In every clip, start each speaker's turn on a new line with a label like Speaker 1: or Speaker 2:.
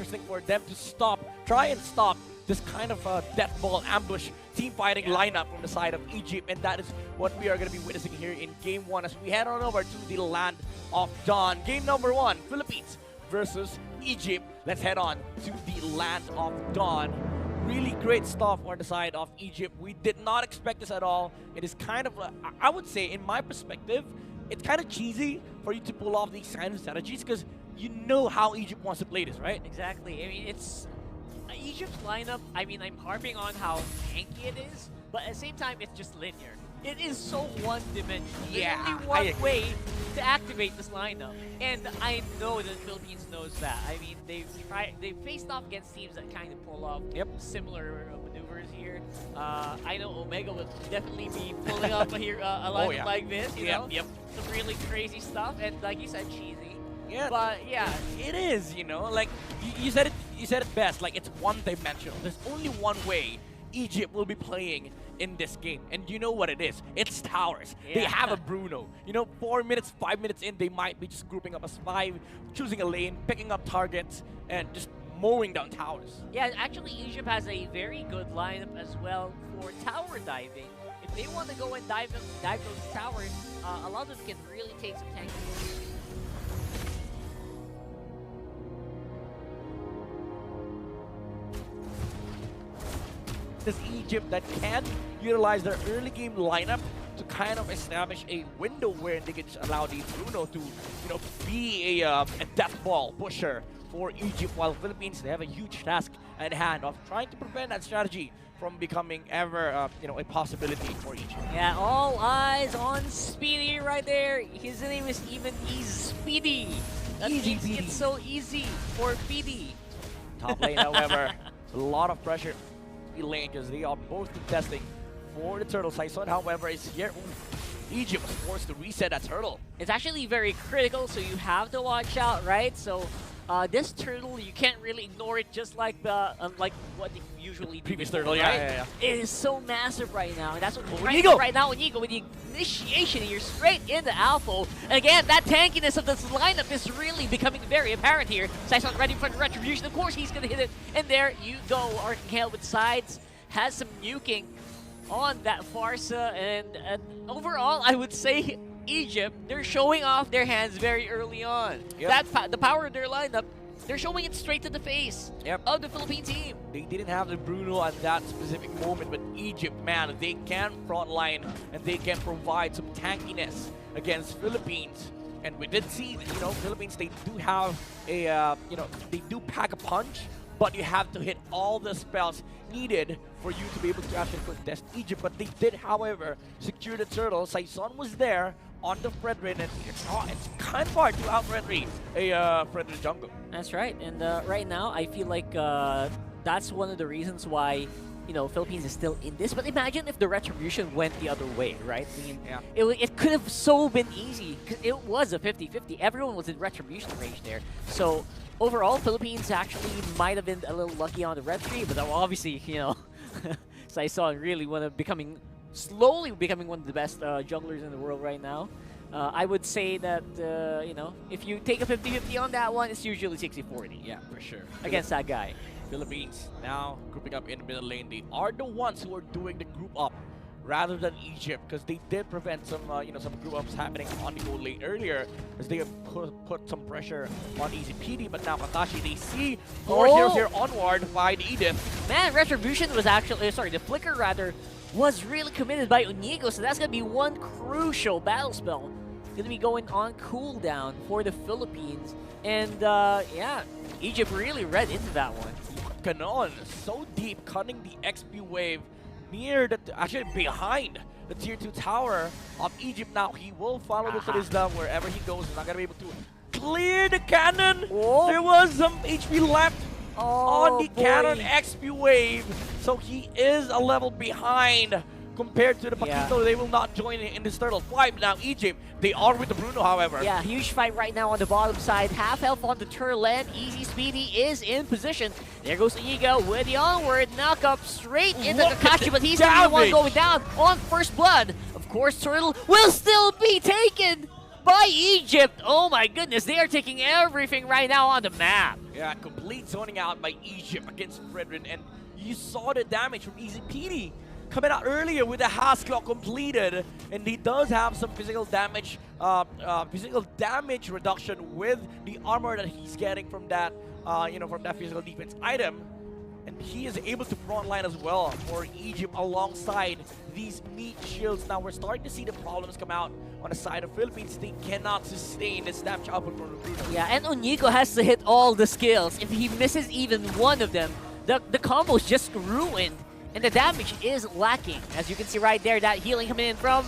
Speaker 1: interesting for them to try and stop this kind of death ball ambush team fighting lineup from the side of Egypt, and that is what we are going to be witnessing here in Game 1 as we head on over to the land of Dawn. Game number 1, Philippines versus Egypt. Let's head on to the land of Dawn. Really great stuff on the side of Egypt. We did not expect this at all. It is kind of, I would say, in my perspective, it's kind of cheesy for you to pull off these kind of strategies because you know how Egypt wants to play this, right?
Speaker 2: Exactly. I mean, it's Egypt's lineup. I mean, I'm harping on how tanky it is, but at the same time, it's just linear. It is so one-dimensional.
Speaker 1: Yeah,
Speaker 2: There's only one way to activate this lineup, and I know that the Philippines knows that. I mean, they've faced off against teams that kind of pull off similar maneuvers here. I know Omega will definitely be pulling up here a lineup like this. You know, some really crazy stuff, and like you said, cheesy.
Speaker 1: Yeah,
Speaker 2: but yeah,
Speaker 1: it is. You know, like you said it. You said it best. Like it's one-dimensional. There's only one way Egypt will be playing in this game, and you know what it is. It's towers. They have a Bruno. You know, 4 minutes, 5 minutes in, they might be just grouping up as 5, choosing a lane, picking up targets, and just mowing down towers.
Speaker 2: Yeah, actually, Egypt has a very good lineup as well for tower diving. If they want to go and dive those towers, a lot of them can really take some tank.
Speaker 1: This Egypt that can utilize their early game lineup to kind of establish a window where they can just allow the Bruno to, you know, be a death ball pusher for Egypt, while Philippines, they have a huge task at hand of trying to prevent that strategy from becoming ever, you know, a possibility for Egypt.
Speaker 2: Yeah, all eyes on Speedy right there. His name is even Speedy. That makes it so easy for Speedy.
Speaker 1: Top lane, however, a lot of pressure lane because they are both contesting for the turtle. 𝐈𝐄𝐄𝐅, however, is here. Egypt was forced to reset that turtle.
Speaker 2: It's actually very critical, so you have to watch out, right? So this turtle, you can't really ignore it, just like the like what you usually do.
Speaker 1: Previous
Speaker 2: before,
Speaker 1: turtle,
Speaker 2: right? It is so massive right now, and that's what we're
Speaker 1: 𝐈𝐄𝐄𝐅
Speaker 2: right now. 𝐈𝐄𝐄𝐅 with the initiation, you're straight into Alpha. And again, that tankiness of this lineup is really becoming very apparent here. 𝐈𝐄𝐄𝐅 ready for the retribution. Of course, he's gonna hit it, and there you go. 𝐸𝐸𝐿 with sides has some nuking on that Pharsa, and overall, I would say Egypt, they're showing off their hands very early on. The power of their lineup, they're showing it straight to the face of the Philippine team.
Speaker 1: They didn't have the Bruno at that specific moment, but Egypt, man, they can frontline and they can provide some tankiness against Philippines. And we did see, you know, Philippines, they do have a, you know, they do pack a punch, but you have to hit all the spells needed for you to be able to actually contest Egypt. But they did, however, secure the turtle. 𝐈𝐄𝐄𝐅 was there on the Fredrin, and it's kind of hard to out-Fredrin a Fredrin jungle.
Speaker 2: That's right, and right now I feel like that's one of the reasons why, you know, Philippines is still in this. But imagine if the retribution went the other way, right? I mean, it could have so been easy, because it was a 50-50. Everyone was in retribution range there. So overall, Philippines actually might have been a little lucky on the red tree, but obviously, you know, 𝐈𝐄𝐄𝐅 really slowly becoming one of the best junglers in the world right now. I would say that, you know, if you take a 50-50 on that one, it's usually 60-40.
Speaker 1: Yeah, for sure.
Speaker 2: Against that guy.
Speaker 1: Philippines now grouping up in the middle lane. They are the ones who are doing the group up rather than Egypt, because they did prevent some, you know, some group ups happening on the goal lane earlier, as they have put some pressure on EasyPD. But now Kakashi, they see more heroes here onward by the Edith.
Speaker 2: Man, retribution was actually, sorry, the flicker rather, was really committed by 𝐸𝐸𝐿, so that's going to be one crucial battle spell. Going to be going on cooldown for the Philippines. And yeah, Egypt really read into that one.
Speaker 1: Ganon, so deep, cutting the XP wave near the, actually behind the tier 2 tower of Egypt. Now he will follow the Trisla wherever he goes. He's not going to be able to clear the cannon. There was some HP left on the cannon XP wave. So he is a level behind compared to the Paquito. They will not join in this turtle fight. Now Egypt, they are with the Bruno, however.
Speaker 2: Yeah, huge fight right now on the bottom side. Half health on the turtle, and EasySpeedy is in position. There goes 𝐸𝐸𝐿 with the onward knock up straight into Kakashi, but he's the only one going down on first blood. Of course, turtle will still be taken by Egypt. Oh my goodness, they are taking everything right now on the map.
Speaker 1: Yeah, complete zoning out by Egypt against Fredrin, and you saw the damage from 𝐈𝐄𝐄 coming out earlier with the #clock completed, and he does have some physical damage reduction with the armor that he's getting from that, from that physical defense item. And he is able to frontline as well for Egypt alongside these meat shields. Now we're starting to see the problems come out on the side of Philippines. They cannot sustain this damage output from Bruno.
Speaker 2: Yeah, and 𝐈𝐄𝐄𝐅 has to hit all the skills. If he misses even one of them, the combo's just ruined. And the damage is lacking. As you can see right there, that healing coming in from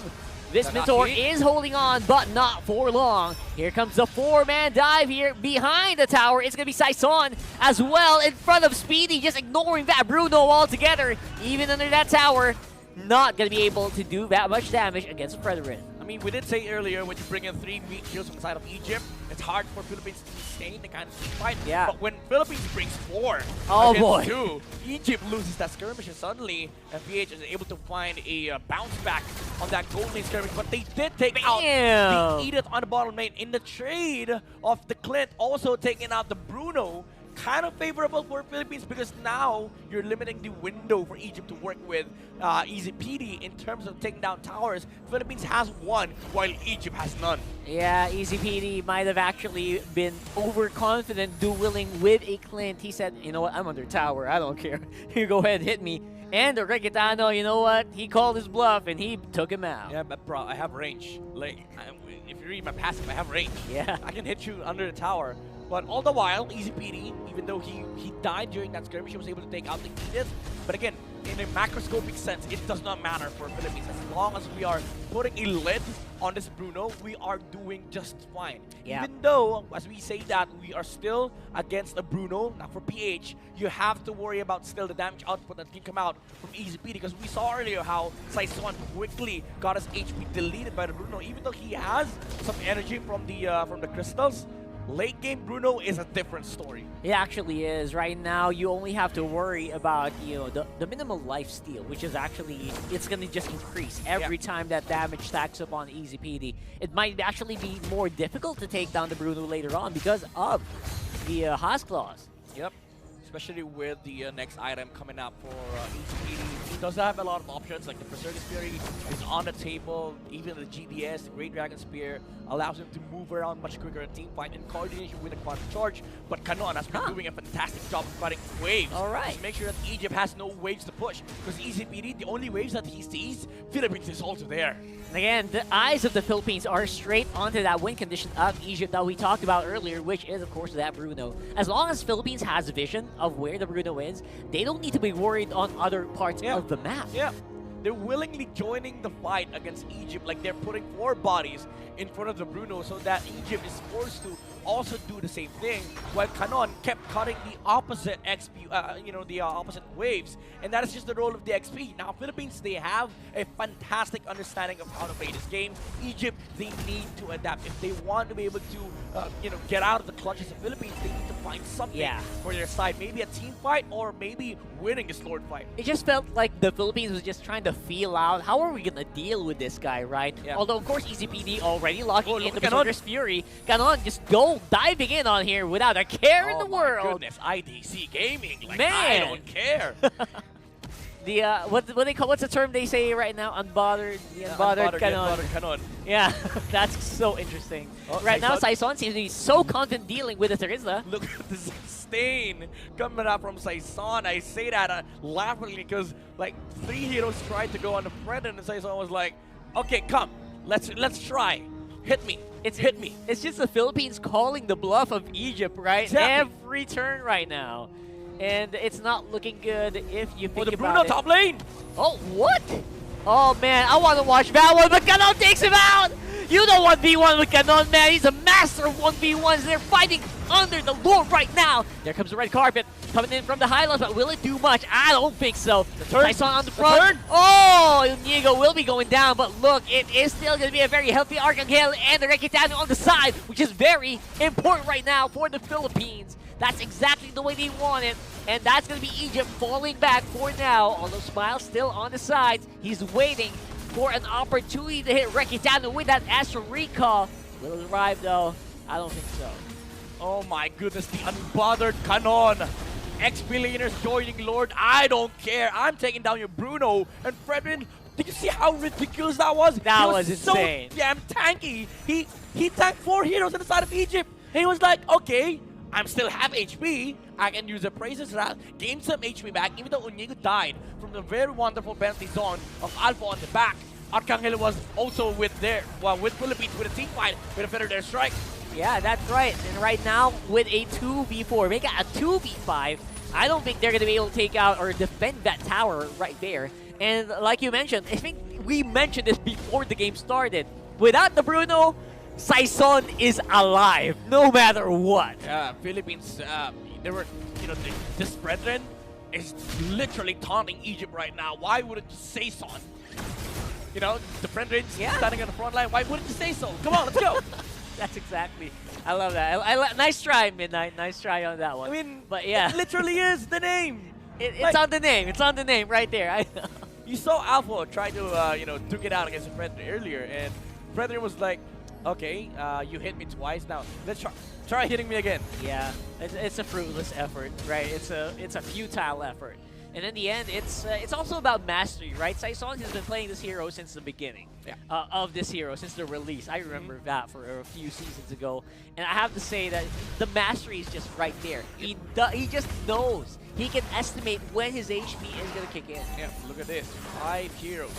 Speaker 2: this Mentor is holding on, but not for long. Here comes the 4-man dive here behind the tower. It's going to be 𝐈𝐄𝐒𝐅 as well in front of Speedy, just ignoring that Bruno altogether. Even under that tower, not going to be able to do that much damage against Fredrin.
Speaker 1: I mean, we did say earlier, when you bring in 3 meat shields from the side of Egypt, it's hard for Philippines to sustain the kind of fight.
Speaker 2: Yeah.
Speaker 1: But when Philippines brings 4
Speaker 2: boy.
Speaker 1: against 2, Egypt loses that skirmish, and suddenly FPH is able to find a bounce back on that gold lane skirmish. But they did take out the Edith on the bottom lane in the trade of the Clint, also taking out the Bruno. Kind of favorable for Philippines because now you're limiting the window for Egypt to work with 𝐈𝐄𝐄𝐅 in terms of taking down towers. Philippines has 1 while Egypt has none.
Speaker 2: Yeah, 𝐈𝐄𝐄𝐅 might have actually been overconfident dueling with a Clint. He said, you know what, I'm under tower, I don't care. You go ahead, hit me. And the Rekitano, you know what, he called his bluff and he took him out.
Speaker 1: Yeah, but bro, I have range. Like, if you read my passive, I have range.
Speaker 2: Yeah.
Speaker 1: I can hit you under the tower. But all the while, 𝐈𝐄𝐄𝐅, even though he died during that skirmish, he was able to take out the Edith. But again, in a macroscopic sense, it does not matter for Philippines. As long as we are putting a lid on this Bruno, we are doing just fine.
Speaker 2: Yeah.
Speaker 1: Even though, as we say that, we are still against a Bruno. Now for PH, you have to worry about still the damage output that can come out from 𝐈𝐄𝐄𝐅, because we saw earlier how 𝐈𝐄𝐒𝐅 quickly got his HP deleted by the Bruno. Even though he has some energy from the crystals, late game Bruno is a different story.
Speaker 2: It actually is. Right now, you only have to worry about, the minimal life steal, which is actually, it's going to just increase every time that damage stacks up on 𝐈𝐄𝐄𝐅. It might actually be more difficult to take down the Bruno later on because of the #.
Speaker 1: Yep. Especially with the next item coming up for 𝐈𝐄𝐄𝐅. He does have a lot of options, like the Berserker's Fury is on the table. Even the GDS, the Great Dragon Spear, allows him to move around much quicker in team fight in coordination with the quad charge. But Canon has been doing a fantastic job of cutting waves.
Speaker 2: All right.
Speaker 1: To make sure that Egypt has no waves to push. Because 𝐈𝐄𝐄𝐅, the only waves that he sees, Philippines is also there.
Speaker 2: And again, the eyes of the Philippines are straight onto that win condition of Egypt that we talked about earlier, which is, of course, that Bruno. As long as Philippines has a vision of where the Bruno is, they don't need to be worried on other parts of the map.
Speaker 1: Yeah. They're willingly joining the fight against Egypt, like they're putting 4 bodies in front of the Bruno so that Egypt is forced to also do the same thing, while Canon kept cutting the opposite XP, opposite waves, and that is just the role of the XP. Now, Philippines, they have a fantastic understanding of how to play this game. Egypt, they need to adapt. If they want to be able to, get out of the clutches of Philippines, they need to find something for their side. Maybe a team fight, or maybe winning a sword fight.
Speaker 2: It just felt like the Philippines was just trying to feel out, how are we going to deal with this guy, right?
Speaker 1: Yeah.
Speaker 2: Although, of course, 𝐈𝐄𝐄𝐅 already locking in the Berserker's Fury. Canon just diving in on here without a care in the world.
Speaker 1: Oh my goodness, IDC Gaming, like,
Speaker 2: Man.
Speaker 1: I don't care.
Speaker 2: The what's the term they say right now? Unbothered, unbothered
Speaker 1: Canon.
Speaker 2: Yeah, that's so interesting. Right now, 𝐈𝐄𝐒𝐅 seems to be so confident dealing with the Terizla.
Speaker 1: Look at this stain coming up from 𝐈𝐄𝐒𝐅. I say that laughingly because like 3 heroes tried to go on the front, and 𝐈𝐄𝐒𝐅 was like, "Okay, come, let's try. Hit me. Hit me."
Speaker 2: It's just the Philippines calling the bluff of Egypt, right?
Speaker 1: Exactly.
Speaker 2: Every turn right now. And it's not looking good if you think
Speaker 1: the
Speaker 2: about
Speaker 1: Bruno
Speaker 2: it.
Speaker 1: top lane!
Speaker 2: Oh, what? Oh, man, I want to watch that one, but Canon takes him out! You know 1v1 with Canon, man. He's a master of 1v1s. They're fighting under the Lord right now. There comes the red carpet coming in from the highlands, but will it do much? I don't think so. 𝐈𝐄𝐒𝐅 on the front. Oh, 𝐈𝐄𝐄𝐅 will be going down, but look, it is still going to be a very healthy 𝐴rcangel and the Rekitano on the side, which is very important right now for the Philippines. That's exactly the way they want it. And that's going to be Egypt falling back for now. Although 𝐈𝐿e's still on the sides, he's waiting for an opportunity to hit Rekitano with that Astral Recall. Will it arrive though? I don't think so.
Speaker 1: Oh my goodness, the unbothered Canon. Ex-billionaires joining Lord. I don't care. I'm taking down your Bruno and Fredrin. Did you see how ridiculous that was?
Speaker 2: That
Speaker 1: He
Speaker 2: was
Speaker 1: so
Speaker 2: insane.
Speaker 1: damn tanky. He tanked 4 heroes on the side of Egypt. And he was like, okay, I'm still half HP. I can use a Praise's Wrath, gain some HP back, even though 𝐈𝐄𝐒𝐄𝐅 died from the very wonderful penalty zone of Alpha on the back. 𝐈𝐄𝐒𝐅 was also with Philippines with a team fight with a Federer strike.
Speaker 2: Yeah, that's right. And right now, with a 2v4, make it a 2v5, I don't think they're going to be able to take out or defend that tower right there. And like you mentioned, I think we mentioned this before the game started. Without the Bruno, 𝐈𝐄𝐒𝐅 is alive, no matter what.
Speaker 1: Yeah, Philippines, they were, this brethren is literally taunting Egypt right now. Why wouldn't you say so? The brethren standing on the front line. Why wouldn't you say so? Come on, let's go.
Speaker 2: That's exactly. I love that. Nice try, Midnight. Nice try on that one.
Speaker 1: I mean,
Speaker 2: but yeah,
Speaker 1: it literally is the name.
Speaker 2: It's on the name. It's on the name right there.
Speaker 1: You saw Alpha try to, duke it out against the Predator earlier, and Predator was like, okay, you hit me twice. Now let's try hitting me again.
Speaker 2: Yeah, it's a fruitless effort, right? It's a futile effort. And in the end, it's also about mastery, right? 𝐈𝐄𝐒𝐅 has been playing this hero since the beginning of this hero, since the release. I remember that for a few seasons ago. And I have to say that the mastery is just right there. He just knows. He can estimate when his HP is going to kick in.
Speaker 1: Yeah, look at this. 5 heroes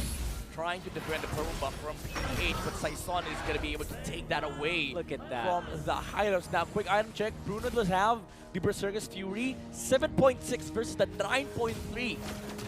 Speaker 1: trying to defend the purple buff from PH, but 𝐈𝐄𝐅 is going to be able to take that away.
Speaker 2: Look at that.
Speaker 1: From the highlights. Now, quick item check. Bruno does have the Berserker's Fury, 7.6 versus the 9.3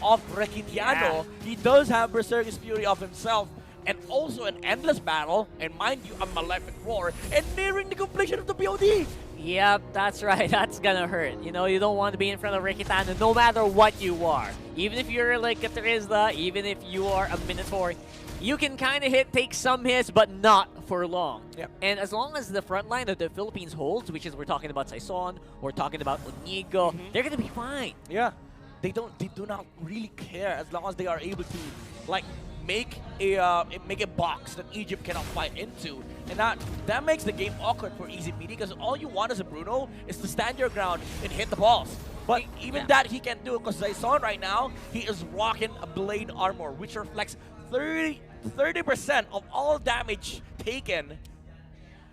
Speaker 1: of Rekitiano.
Speaker 2: Yeah.
Speaker 1: He does have Berserker's Fury of himself, and also an Endless Battle, and mind you, a Malefic Roar, and nearing the completion of the BOD.
Speaker 2: Yep, that's right. That's gonna hurt. You don't want to be in front of Rekitiano no matter what you are. Even if you're like a Terizla, even if you are a Minotaur, you can kind of take some hits, but not for long.
Speaker 1: Yep.
Speaker 2: And as long as the front line of the Philippines holds, which is we're talking about 𝐈𝐄𝐅, we're talking about 𝐈𝐄𝐄𝐅, they're gonna be fine.
Speaker 1: Yeah, they do not really care as long as they are able to make a box that Egypt cannot fight into, and that makes the game awkward for 𝐈𝐄𝐄𝐅 because all you want as a Bruno is to stand your ground and hit the balls. But even that he can't do it because 𝐈𝐄𝐅 right now, he is rocking a blade armor which reflects 30% of all damage taken.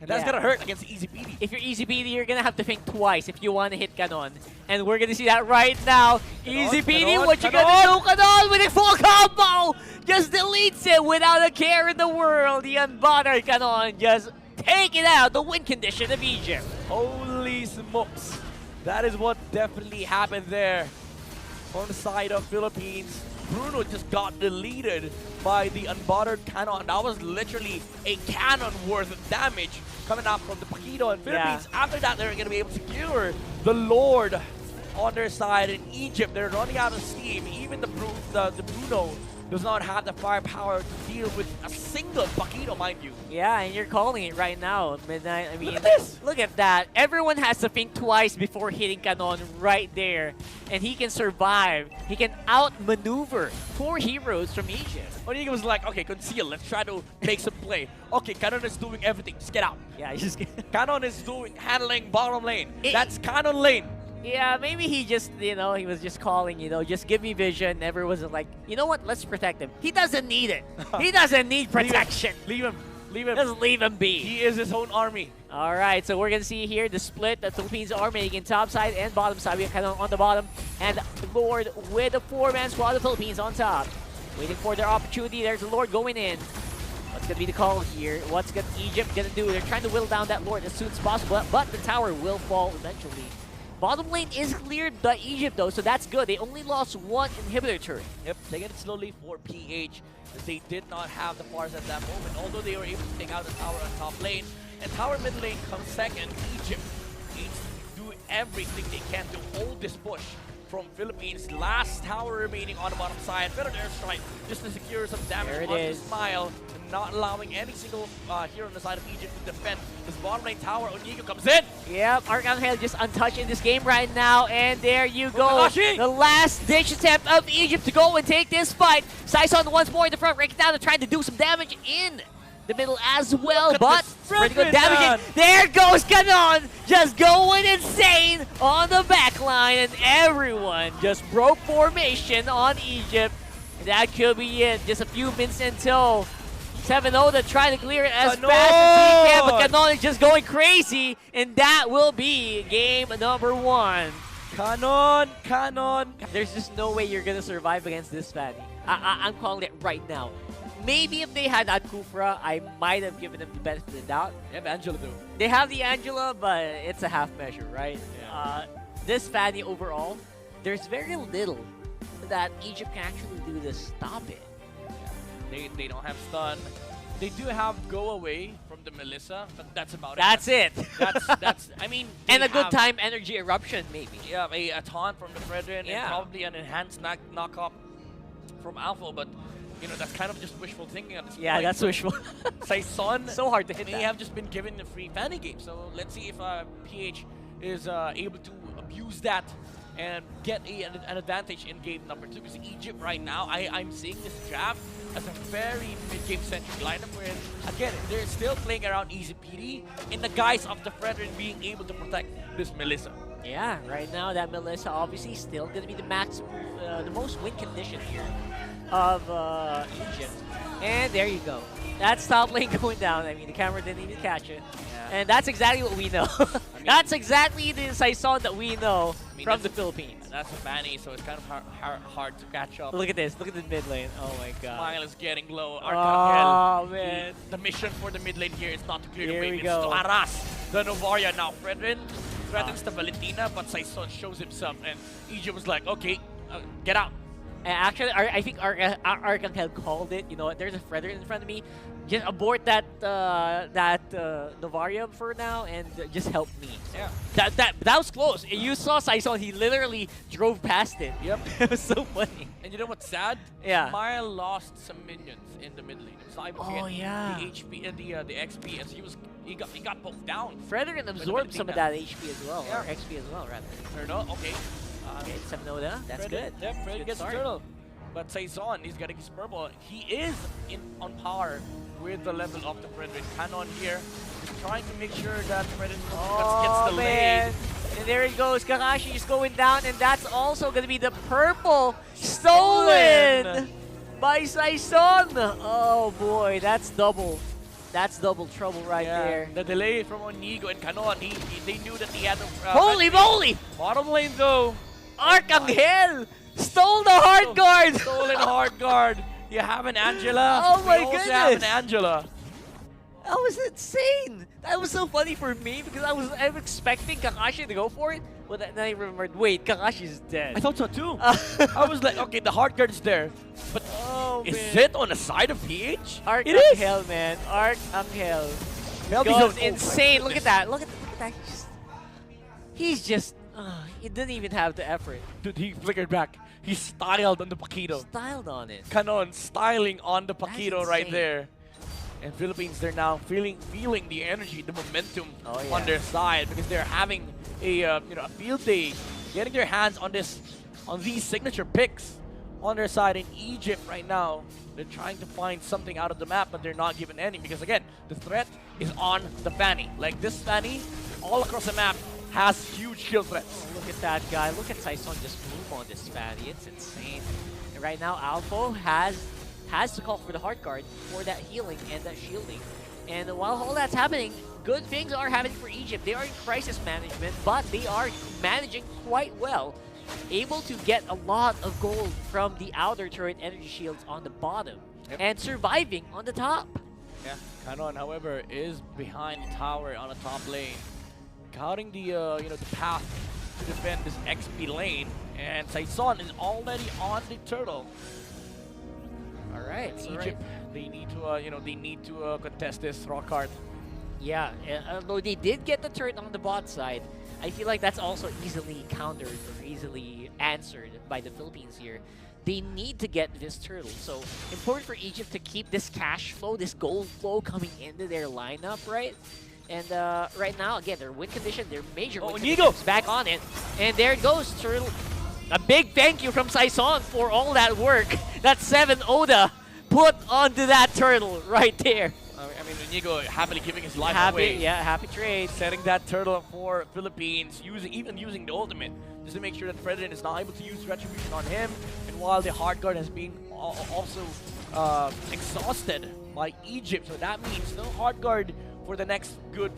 Speaker 1: And that's gonna hurt against 𝐈𝐄𝐄𝐅.
Speaker 2: If you're 𝐈𝐄𝐄𝐅, you're gonna have to think twice if you want to hit Canon. And we're gonna see that right now. 𝐈𝐄𝐄𝐅, what you gonna do? Canon with a full combo! Just deletes it without a care in the world. The unbothered Canon just taking out the win condition of Egypt.
Speaker 1: Holy smokes. That is what definitely happened there. On the side of Philippines, Bruno just got deleted by the unbothered Canon. That was literally a cannon worth of damage coming out from the 𝐈𝐄𝐄𝐅 and Philippines. After that, they're going to be able to secure the Lord on their side. In Egypt, they're running out of steam. Even the Bruno does not have the firepower to deal with a single 𝐈𝐄𝐄𝐅, mind you.
Speaker 2: Yeah, and you're calling it right now, Midnight. I mean,
Speaker 1: look at this!
Speaker 2: Look at that. Everyone has to think twice before hitting Canon right there. And he can survive. He can outmaneuver 4 heroes from Egypt.
Speaker 1: 𝐈𝐄𝐄𝐅 was like, okay, conceal. Let's try to make some play. Okay, Canon is doing everything. Just get out.
Speaker 2: Yeah, just
Speaker 1: Canon is handling bottom lane. That's Canon lane.
Speaker 2: Yeah, maybe he just, he was just calling, just give me vision. Everyone was like, you know what? Let's protect him. He doesn't need it. He doesn't need protection.
Speaker 1: Leave him. Leave him.
Speaker 2: Just leave him be.
Speaker 1: He is his own army.
Speaker 2: All right, so we're going to see here the split that the Philippines are making top side and bottom side. We have Canon on the bottom and Lord with a 4-man squad, the Philippines on top. Waiting for their opportunity. There's the Lord going in. What's going to be the call here? What's Egypt going to do? They're trying to whittle down that Lord as soon as possible, but the tower will fall eventually. Bottom lane is cleared by Egypt though, so that's good. They only lost 1 inhibitor turret.
Speaker 1: Yep, taking it slowly for PH. As they did not have the bars at that moment, although they were able to take out the tower on top lane. And tower mid lane comes second. Egypt needs to do everything they can to hold this push from Philippines. Last tower remaining on the bottom side. Better airstrike just to secure some damage on the Smile. Not allowing any single hero on the side of Egypt to defend this bottom lane tower. 𝐈𝐄𝐄𝐅 comes in.
Speaker 2: Yep, 𝐈𝐄𝐄𝐅 just untouched in this game right now. And there you go. The last ditch attempt of Egypt to go and take this fight. 𝐈𝐄𝐅 once more in the front, Rekitiano trying to do some damage in the middle as well,
Speaker 1: at
Speaker 2: but
Speaker 1: this
Speaker 2: pretty good
Speaker 1: Fredrin,
Speaker 2: damage.
Speaker 1: man.
Speaker 2: There goes Kanon, just going insane on the back line, and everyone just broke formation on Egypt. And that could be it. Just a few minutes until 7-0 to try to clear it as fast as he can, but Kanon is just going crazy, and that will be game number 1.
Speaker 1: Kanon.
Speaker 2: There's just no way you're gonna survive against this Fanny. I'm calling it right now. Maybe if they had 𝐈𝐄𝐄𝐅, I might have given them the benefit of the doubt.
Speaker 1: They have Angela though.
Speaker 2: They have the Angela, but it's a half measure, right?
Speaker 1: Yeah.
Speaker 2: This Fanny overall, there's very little that Egypt can actually do to stop it.
Speaker 1: They don't have stun. They do have go away from the Melissa, but that's about
Speaker 2: That's
Speaker 1: it.
Speaker 2: it.
Speaker 1: That's I mean,
Speaker 2: And
Speaker 1: they
Speaker 2: a good
Speaker 1: have-
Speaker 2: time energy eruption, maybe.
Speaker 1: Yeah, a taunt from the Fredrin
Speaker 2: Yeah.
Speaker 1: and probably an enhanced knock-up from Alpha, but you know that's kind of just wishful thinking at this
Speaker 2: Yeah,
Speaker 1: point.
Speaker 2: that's wishful.
Speaker 1: 𝐈𝐄𝐄𝐅
Speaker 2: So hard to hit
Speaker 1: may
Speaker 2: that.
Speaker 1: have just been given a free Fanny game, so let's see if PH is able to abuse that and get an advantage in game number 2. Because Egypt right now, I'm seeing this draft as a very mid-game centric lineup where, again, they're still playing around easy PD in the guise of the Fredrin being able to protect this Melissa.
Speaker 2: Yeah, right now that Melissa obviously still going to be the the most win condition here of Egypt. And there you go. That's top lane going down. I mean, the camera didn't even catch it.
Speaker 1: Yeah.
Speaker 2: And that's exactly what we know. That's exactly the 𝐈𝐄𝐄𝐅 that we know from the Philippines.
Speaker 1: That's a Fanny, so it's kind of hard to catch up.
Speaker 2: Look at this. Look at the mid lane. Oh my god.
Speaker 1: Smile is getting low.
Speaker 2: Oh,
Speaker 1: 𝐈𝐄𝐄𝐅,
Speaker 2: man.
Speaker 1: The mission for the mid lane here is not to clear the
Speaker 2: Here
Speaker 1: wave,
Speaker 2: we
Speaker 1: it's
Speaker 2: go.
Speaker 1: to harass the Novaria now. Fredrin threatens the Valentina, but 𝐈𝐄𝐄𝐅 shows himself, and Egypt was like, okay, get out.
Speaker 2: And actually, I think 𝐈𝐄𝐄𝐅 called it. You know what? There's a Fredrin in front of me. Just abort that Novaria for now and just help me.
Speaker 1: Yeah.
Speaker 2: That was close. You saw 𝐈𝐄𝐄𝐅. He literally drove past it.
Speaker 1: Yep.
Speaker 2: It was so funny.
Speaker 1: And you know what's sad?
Speaker 2: Yeah.
Speaker 1: Smile lost some minions in the mid lane. He was not able to
Speaker 2: Oh,
Speaker 1: get
Speaker 2: yeah.
Speaker 1: the HP and the XP as he got poked down.
Speaker 2: Fredrin absorbed some of that HP as well, or
Speaker 1: Yeah.
Speaker 2: XP as well, rather.
Speaker 1: Turtle, okay.
Speaker 2: Okay, 7-0 there. That's
Speaker 1: Fredrin,
Speaker 2: good.
Speaker 1: Yep, Fredrin
Speaker 2: Good
Speaker 1: gets the
Speaker 2: start.
Speaker 1: turtle. But 𝐈𝐄𝐄𝐅, he's getting his purple. He is on par with the level of the Fredrin. Kanon here is trying to make sure that Fredrin gets the
Speaker 2: man.
Speaker 1: lane.
Speaker 2: And there it goes. 𝐈𝐄𝐄𝐅 is going down, and that's also going to be the purple stolen by 𝐈𝐄𝐄𝐅. Oh boy, that's double. That's double trouble right there.
Speaker 1: The delay from 𝐈𝐄𝐄𝐅 and Kanon, they knew that he had no...
Speaker 2: Holy moly!
Speaker 1: Bottom lane though.
Speaker 2: 𝐈𝐿 stole the hard guard!
Speaker 1: Stolen hard guard. You have an Angela.
Speaker 2: Oh my
Speaker 1: we also have an
Speaker 2: goodness.
Speaker 1: Angela.
Speaker 2: That was insane! That was so funny for me because I'm expecting 𝐈𝐿 to go for it, but then I remembered, wait, 𝐈𝐿 is dead.
Speaker 1: I thought so too. I was like, okay, the hard guard is there, but
Speaker 2: Oh,
Speaker 1: is
Speaker 2: man.
Speaker 1: it on the side of PH?
Speaker 2: It
Speaker 1: is.
Speaker 2: 𝐈𝐿, man. 𝐈𝐿.
Speaker 1: Melby's
Speaker 2: Goes
Speaker 1: on-
Speaker 2: insane.
Speaker 1: oh my
Speaker 2: Look at that. Look at that. He's just... he didn't even have the effort.
Speaker 1: Dude, he flickered back. He styled on the Paquito.
Speaker 2: Styled on it.
Speaker 1: Kanon styling on the
Speaker 2: That's
Speaker 1: Paquito right
Speaker 2: insane.
Speaker 1: there. And Philippines, they're now feeling the energy, the momentum
Speaker 2: Oh, yeah.
Speaker 1: on their side because they're having a a field day, getting their hands on these signature picks on their side. In Egypt right now, they're trying to find something out of the map, but they're not given any because again, the threat is on the Fanny. Like this Fanny, all across the map has huge kill threats.
Speaker 2: Look at that guy. Look at 𝐈𝐄𝐄𝐅 just move on this Fanny. It's insane. And right now, 𝐈𝐿 has to call for the hard guard for that healing and that shielding. And while all that's happening, good things are happening for Egypt. They are in crisis management, but they are managing quite well. Able to get a lot of gold from the outer turret energy shields on the bottom.
Speaker 1: Yep.
Speaker 2: And surviving on the top.
Speaker 1: Yeah, Kanon, however, is behind the tower on the top lane, guarding the the path to defend this XP lane, and 𝐈𝐄𝐄𝐅 is already on the turtle.
Speaker 2: All right,
Speaker 1: Egypt, they need to contest this rock card.
Speaker 2: Yeah, although they did get the turret on the bot side, I feel like that's also easily countered or easily answered by the Philippines here. They need to get this turtle, so important for Egypt to keep this cash flow, this gold flow coming into their lineup, right? And right now, again, their win condition, their major win condition is back on it. And there it goes, turtle. A big thank you from 𝐈𝐄𝐄𝐅 for all that work that 7 Oda put onto that turtle right there.
Speaker 1: I 𝐈𝐄𝐒𝐅 happily giving his life
Speaker 2: Happy,
Speaker 1: away.
Speaker 2: yeah, happy trade.
Speaker 1: Setting that turtle up for Philippines, even using the ultimate, just to make sure that Fredrin is not able to use Retribution on him. And while the hard guard has been also exhausted by Egypt, so that means no hard guard for the next good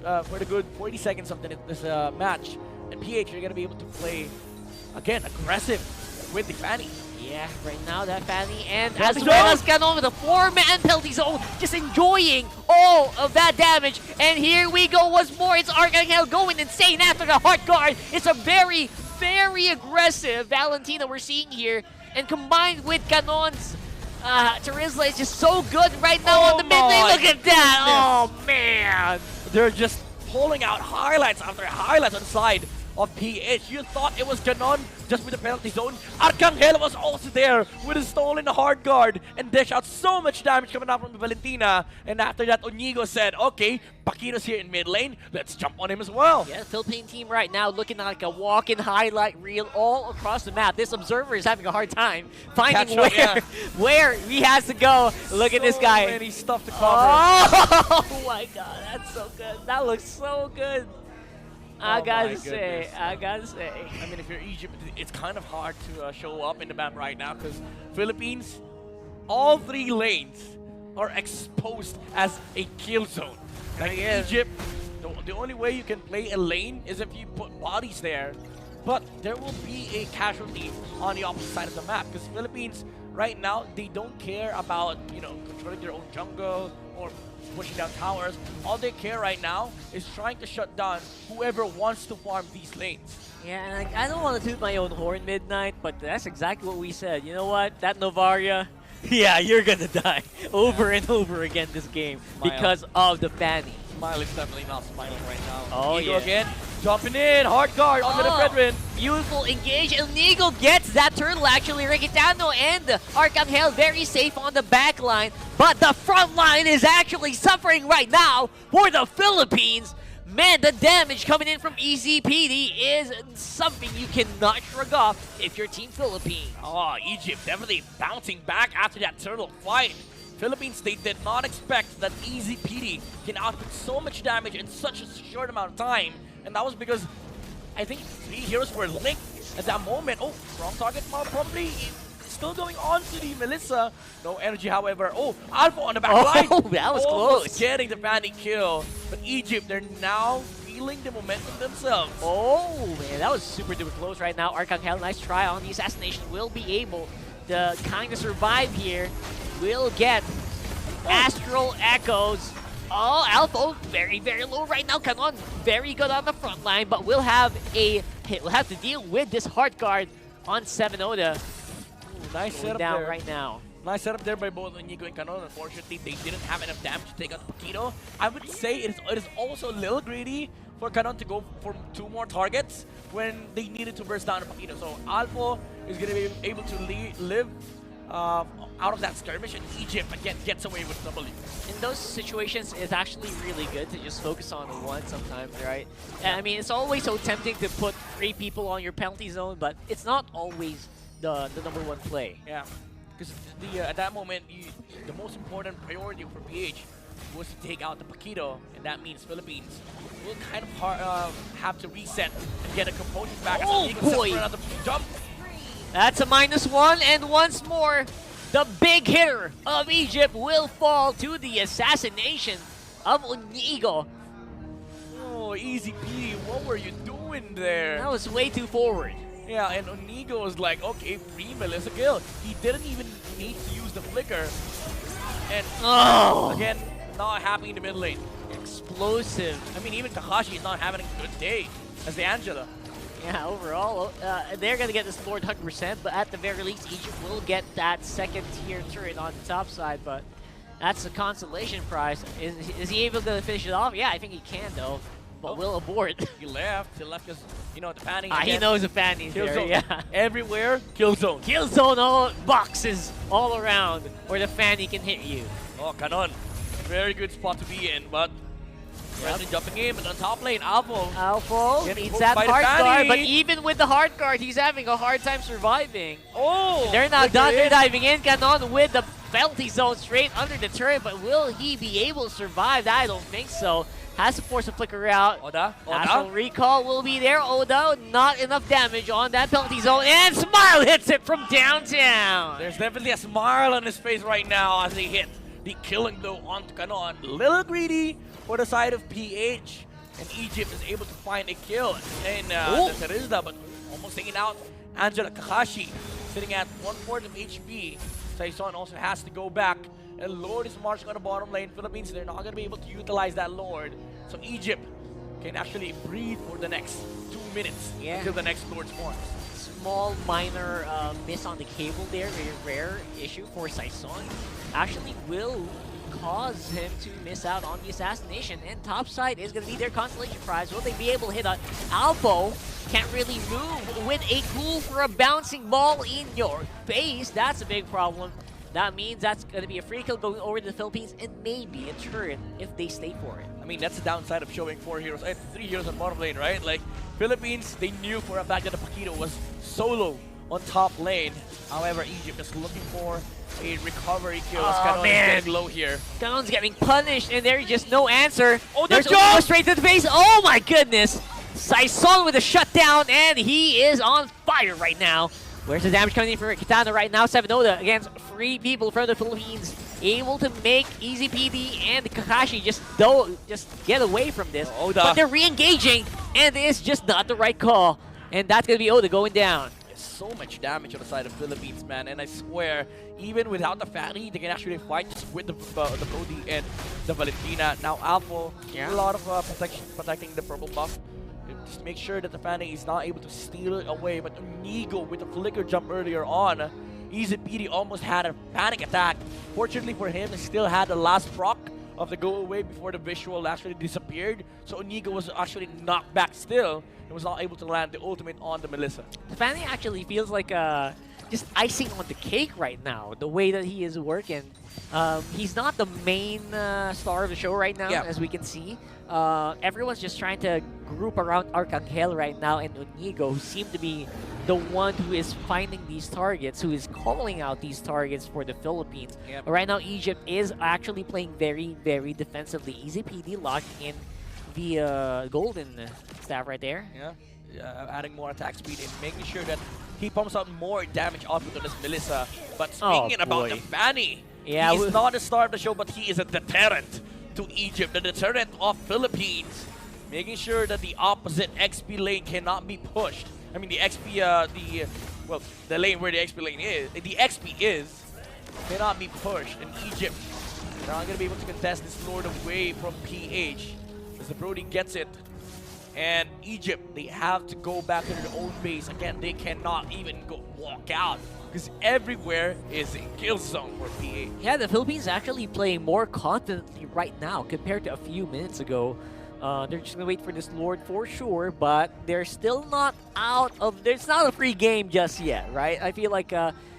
Speaker 1: 40 seconds of this match. And PH are gonna be able to play again aggressive with the Fanny.
Speaker 2: Yeah, right now that Fanny and
Speaker 1: Penalty
Speaker 2: as well
Speaker 1: zone!
Speaker 2: as Ganon with a 4-man penalty zone, just enjoying all of that damage. And here we go once more. It's 𝐈𝐄𝐄𝐅 going insane after the hard guard. It's a very, very aggressive Valentina we're seeing here. And combined with Ganon's Terizla is just so good right now on the mid lane. Look at that! Oh man!
Speaker 1: They're just pulling out highlights after highlights on the side of PH. You thought it was Ganon just with the penalty zone. 𝐈𝐄𝐄𝐅 was also there with his stolen hard guard and dish out so much damage coming out from Valentina. And after that, 𝐈𝐄𝐒𝐄 said, okay, Paquito's here in mid lane. Let's jump on him as well.
Speaker 2: Yeah, the Philippine team right now looking like a walk-in highlight reel all across the map. This observer is having a hard time finding where he has to go. Look at this guy.
Speaker 1: So many stuff to cover.
Speaker 2: Oh my god, that's so good. That looks so good. I gotta say.
Speaker 1: I mean, if you're Egypt, it's kind of hard to show up in the map right now because Philippines, all 3 lanes are exposed as a kill zone. Like Egypt, the only way you can play a lane is if you put bodies there. But there will be a casualty on the opposite side of the map because Philippines right now, they don't care about, controlling their own jungle or pushing down towers. All they care right now is trying to shut down whoever wants to farm these lanes.
Speaker 2: Yeah, and I don't want to toot my own horn, Midnight, but that's exactly what we said. You know what? That Novaria, yeah, you're gonna die over and over again this game because of the Fanny.
Speaker 1: Smile is definitely not smiling right now.
Speaker 2: Oh,
Speaker 1: 𝐈𝐄𝐄
Speaker 2: yeah.
Speaker 1: again, jumping in, hard guard onto the Fredrin.
Speaker 2: Beautiful engage, and 𝐈𝐄𝐄 gets that turtle actually. Regitano and 𝐈𝐄𝐄𝐅 very safe on the back line, but the front line is actually suffering right now for the Philippines. Man, the damage coming in from EZPD is something you cannot shrug off if you're Team Philippines.
Speaker 1: Oh, Egypt definitely bouncing back after that turtle fight. Philippines, they did not expect that EZPD can output so much damage in such a short amount of time. And that was because I think 3 heroes were linked at that moment. Oh, wrong target probably. Still going on to the Melissa. No energy, however. Oh, Alpha on the back line.
Speaker 2: Oh, that was close.
Speaker 1: Getting the Fanny kill. But Egypt, they're now feeling the momentum themselves.
Speaker 2: Oh, man, that was super duper close right now. 𝐈𝐄𝐄𝐅, nice try on the assassination. Will be able to kind of survive here. Will get Astral Echoes. Oh, Alpha, very, very low right now. Ganon, very good on the front line, but we'll have to deal with this hard guard on 7-Oda.
Speaker 1: Nice setup
Speaker 2: down
Speaker 1: there.
Speaker 2: right now.
Speaker 1: Nice setup there by both 𝐈𝐄𝐄 and Ganon. Unfortunately, they didn't have enough damage to take out Paquito. I would say it is also a little greedy for Ganon to go for 2 more targets when they needed to burst down Paquito. So Alpha is going to be able to live out of that skirmish, and Egypt again gets away with W.
Speaker 2: In those situations, it's actually really good to just focus on one sometimes, right? And, I mean, it's always so tempting to put 3 people on your penalty zone, but it's not always the #1 play.
Speaker 1: Yeah, because at that moment, the most important priority for PH was to take out the Paquito, and that means Philippines will kind of have to reset and get a composure back.
Speaker 2: Oh, boy.
Speaker 1: For another jump.
Speaker 2: That's a -1, and once more, the big hitter of Egypt will fall to the assassination of 𝐈𝐄𝐄.
Speaker 1: Oh, EZPD, what were you doing there?
Speaker 2: That was way too forward.
Speaker 1: Yeah, and 𝐈𝐄𝐄 was like, okay, free Melissa kill. He didn't even need to use the flicker. And again, not happy in the mid lane.
Speaker 2: Explosive.
Speaker 1: I mean, even Takashi is not having a good day as the Angela.
Speaker 2: Yeah, overall, they're going to get this Lord 100%, but at the very least, Egypt will get that 2nd tier turret on the top side, but that's a consolation prize. Is he able to finish it off? Yeah, I think he can, though, but will abort.
Speaker 1: He left because, the Fanny
Speaker 2: he knows the Fanny's
Speaker 1: kill
Speaker 2: there,
Speaker 1: zone.
Speaker 2: yeah.
Speaker 1: Everywhere, kill zone.
Speaker 2: Kill zone, all boxes all around where the Fanny can hit you.
Speaker 1: Oh, Ganon. Very good spot to be in, but President jumping in, but on top lane, 𝐈𝐄𝐄𝐅
Speaker 2: 𝐈𝐄𝐄
Speaker 1: getting
Speaker 2: needs
Speaker 1: hooked
Speaker 2: that
Speaker 1: by the
Speaker 2: hard guard,
Speaker 1: Fanny.
Speaker 2: but even with the hard guard, he's having a hard time surviving.
Speaker 1: Oh!
Speaker 2: They're not
Speaker 1: flicker
Speaker 2: done. They're
Speaker 1: in.
Speaker 2: diving in. Canon with the penalty zone straight under the turret, but will he be able to survive that? I don't think so. Has to force a flicker out.
Speaker 1: Oda,
Speaker 2: Astral Recall will be there. Oda, not enough damage on that penalty zone, and Smile hits it from downtown.
Speaker 1: There's definitely a smile on his face right now as they hit the killing blow onto Canon. Little greedy for the side of PH, and Egypt is able to find a kill. And Terizda, but almost taking out Angela Kakashi, sitting at 1/4 of HP. Saison also has to go back, and Lord is marching on the bottom lane. Philippines, they're not going to be able to utilize that Lord. So Egypt can actually breathe for the next 2 minutes until the next Lord spawns.
Speaker 2: Small, minor miss on the cable there, very rare issue for Saison. Actually will cause him to miss out on the assassination, and topside is going to be their consolation prize. Will they be able to hit on 𝐈𝐄𝐄? Can't really move with a cool for a bouncing ball in your face. That's a big problem. That means that's going to be a free kill going over to the Philippines, and maybe a turret if they stay for it.
Speaker 1: I mean, that's the downside of showing 4 heroes, 3 heroes on bottom lane, right? Like, Philippines, they knew for a fact that the Paquito was solo on top lane. However, Egypt is looking for a recovery kill.
Speaker 2: Oh, man.
Speaker 1: Getting low here.
Speaker 2: Canon's getting punished, and there's just no answer.
Speaker 1: Oh,
Speaker 2: there's
Speaker 1: jump!
Speaker 2: go straight to the face. Oh my goodness! Saison with a shutdown, and he is on fire right now. Where's the damage coming in for Kitana right now? 7-0 against 3 people from the Philippines. Able to make EasyPD and Kakashi just get away from this.
Speaker 1: Oda.
Speaker 2: But they're re-engaging, and it's just not the right call. And that's going to be Oda going down.
Speaker 1: So much damage on the side of Philippines, man, and I swear, even without the Fanny, they can actually fight just with the Brody and the Valentina. Now 𝐈𝐄𝐄, a lot of protecting the purple buff. Just make sure that the Fanny is not able to steal it away, but 𝐈𝐄𝐄 with the flicker jump earlier on, EasyPD almost had a panic attack. Fortunately for him, he still had the last proc of the go away before the visual actually disappeared, so 𝐈𝐄𝐄 was actually knocked back still. Was not able to land the ultimate on the Melissa. Fanny
Speaker 2: actually feels like just icing on the cake right now, the way that he is working. He's not the main star of the show right now, as we can see. Everyone's just trying to group around Arcangel right now, and 𝐈𝐄𝐄, who seemed to be the one who is finding these targets, who is calling out these targets for the Philippines. But right now, Egypt is actually playing very, very defensively. EasyPD locked in the golden staff right there.
Speaker 1: Adding more attack speed and making sure that he pumps out more damage output on this Melissa. But speaking about the Fanny, he's not the star of the show, but he is a deterrent to Egypt, the deterrent of Philippines. Making sure that the opposite XP lane cannot be pushed. I mean, the XP, the lane where the XP lane is, the XP is, cannot be pushed. And Egypt, they're not going to be able to contest this Lord away from PH. As the Brody gets it, and Egypt, they have to go back to their own base. Again, they cannot even walk out because everywhere is a kill zone for PH.
Speaker 2: Yeah, the Philippines actually playing more confidently right now compared to a few minutes ago. They're just gonna wait for this Lord for sure, but they're still not out of. It's not a free game just yet, right? I feel like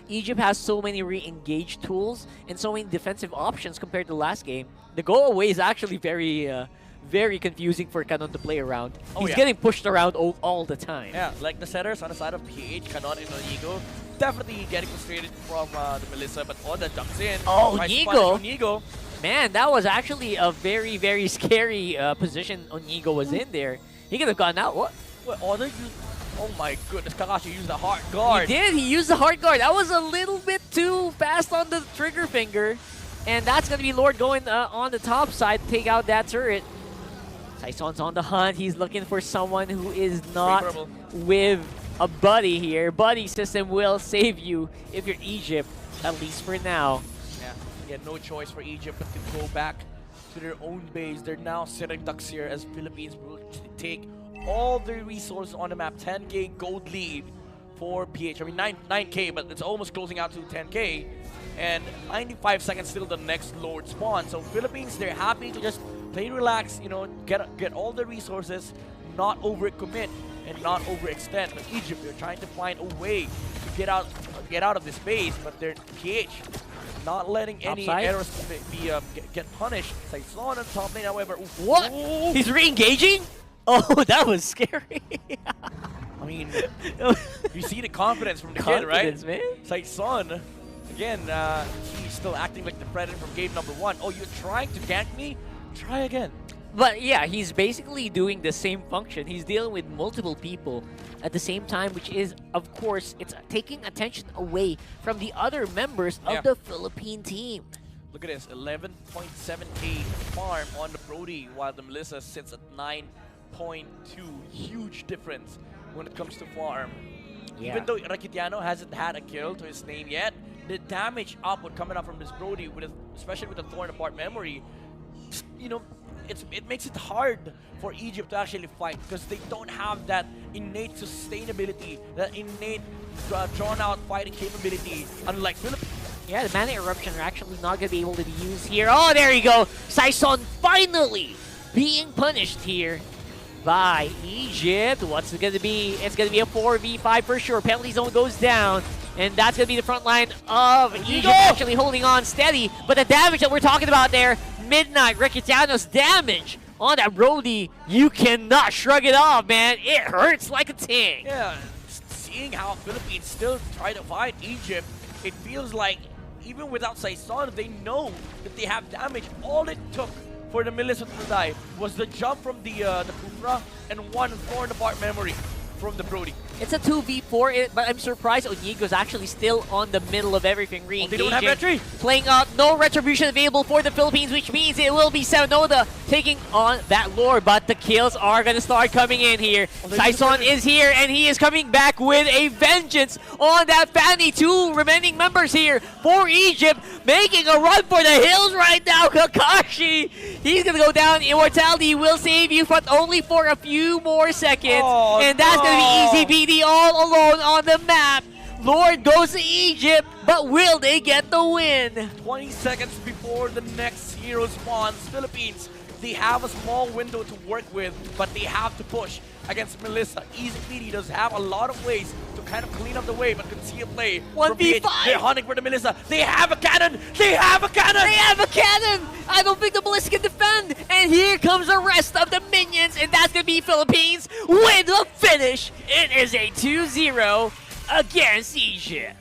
Speaker 2: Egypt has so many re-engage tools and so many defensive options compared to last game. The go away is actually very confusing for Canon to play around. He's getting pushed around all the time.
Speaker 1: Yeah, like the setters on the side of PH, Canon and 𝐈𝐄𝐄, definitely getting frustrated from the Melissa, but Oda jumps in.
Speaker 2: Oh, 𝐈𝐄𝐄!
Speaker 1: 𝐈𝐄𝐄.
Speaker 2: Man, that was actually a very, very scary position 𝐈𝐄𝐄 was in there. He could have gone out. What?
Speaker 1: Oda used... Oh my goodness, Kakashi used the hard guard.
Speaker 2: He did. He used the hard guard. That was a little bit too fast on the trigger finger. And that's going to be Lord going on the top side to take out that turret. Saison's on the hunt. He's looking for someone who is not with a buddy here. Buddy system will save you if you're Egypt, at least for now.
Speaker 1: Yeah, no choice for Egypt but to go back to their own base. They're now sitting ducks here as Philippines will take all the resources on the map. 10k gold lead for PH. I mean, 9k, but it's almost closing out to 10k. And 95 seconds till the next Lord spawn. So Philippines, they're happy to just play relax, you know, get all the resources, not overcommit and not overextend. But Egypt, they're trying to find a way to get out of this base, but they're PH. not letting any
Speaker 2: Topside.
Speaker 1: errors get punished. Saison on top lane, however.
Speaker 2: What?
Speaker 1: Ooh.
Speaker 2: He's re-engaging? Oh, that was scary.
Speaker 1: I mean, you see the confidence from the kid, right?
Speaker 2: Man.
Speaker 1: Saison, again, he's still acting like the predator from game number 1. Oh, you're trying to gank me? Try again.
Speaker 2: But yeah, he's basically doing the same function. He's dealing with multiple people at the same time, which is, of course, it's taking attention away from the other members of the Philippine team.
Speaker 1: Look at this, 11.78 farm on the Brody, while the Melissa sits at 9.2. Huge difference when it comes to farm.
Speaker 2: Yeah.
Speaker 1: Even though Rakitiano hasn't had a kill to his name yet, the damage output coming up from this Brody, especially with the torn apart memory, you know, it makes it hard for Egypt to actually fight because they don't have that innate sustainability, that innate drawn-out fighting capability, unlike Philippines.
Speaker 2: Yeah, the Mana Eruption are actually not going to be able to be used here. Oh, there you go. Saison finally being punished here by Egypt. What's it going to be? It's going to be a 4v5 for sure. Penalty zone goes down. And that's going to be the front line of Egypt actually holding on steady. But the damage that we're talking about there, Midnight, Rakitiano's damage on that Brody, you cannot shrug it off, man. It hurts like a ting.
Speaker 1: Yeah, seeing how Philippines still try to fight Egypt, it feels like even without Saison, they know that they have damage. All it took for the Melissa to die was the jump from the Kufra and one torn apart memory from the Brody.
Speaker 2: It's a 2v4, but I'm surprised 𝐈𝐄𝐒𝐅's actually still on the middle of everything, re-engaging.
Speaker 1: They don't have entry.
Speaker 2: Playing out, no retribution available for the Philippines, which means it will be Sevenoda taking on that Lord, but the kills are going to start coming in here. Saison is here, and he is coming back with a vengeance on that Fanny. 2 remaining members here for Egypt, making a run for the hills right now. 𝐄𝐒𝐅, he's going to go down. Immortality will save you, but only for a few more seconds, and that's going to be easy BD all alone on the map. Lord goes to Egypt, but will they get the win?
Speaker 1: 20 seconds before the next hero spawns, Philippines, they have a small window to work with, but they have to push against Melissa. Easy PD does have a lot of ways to kind of clean up the way, but can see a play.
Speaker 2: 1v5!
Speaker 1: They're hunting for the Melissa. They have a cannon! They have a cannon!
Speaker 2: They have a cannon! I don't think the Melissa can defend! And here comes the rest of the minions, and that's going to be Philippines with the finish. It is a 2-0 against Egypt.